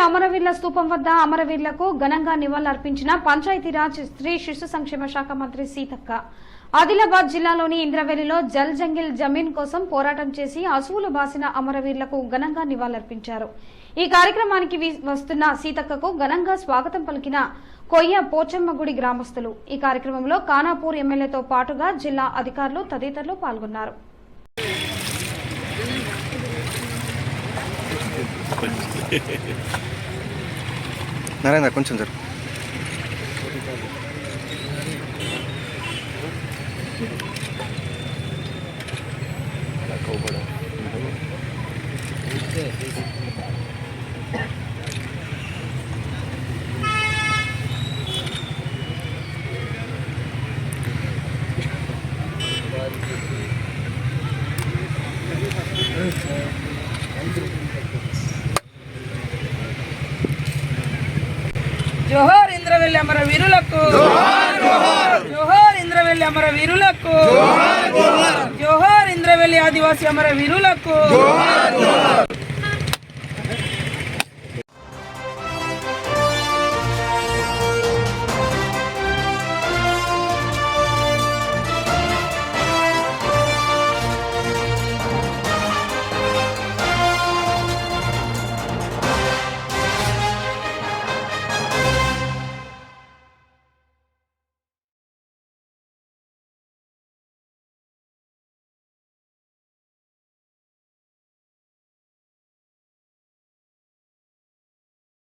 అమరవీరుల స్తూపం వద్ద అమరవీరులకు ఘనంగా నివాళులర్పించిన పంచాయతీరాజ్ స్త్రీ శిశు సంక్షేమ శాఖ మంత్రి సీతక్క. ఆదిలాబాద్ జిల్లాలోని ఇంద్రవెల్లిలో జల్ జంగిల్ జమీన్ కోసం పోరాటం చేసి అసువులు బాసిన అమరవీరులకు ఘనంగా నివాళులర్పించారు. ఈ కార్యక్రమానికి వస్తున్న సీతక్కకు ఘనంగా స్వాగతం పలికిన కొయ్య పోచమ్మగుడి గ్రామస్తులు. ఈ కార్యక్రమంలో ఖానాపూర్ ఎమ్మెల్యేతో పాటుగా జిల్లా అధికారులు తదితరులు పాల్గొన్నారు. నారాయణ కొంచెం సార్ జోహార్ ఇంద్రవెల్లి అమర వీరులకు, జోహార్ ఇంద్రవెల్లి అమర వీరులకు, జోహార్ ఇంద్రవెల్లి ఆదివాసీ అమర వీరులకు.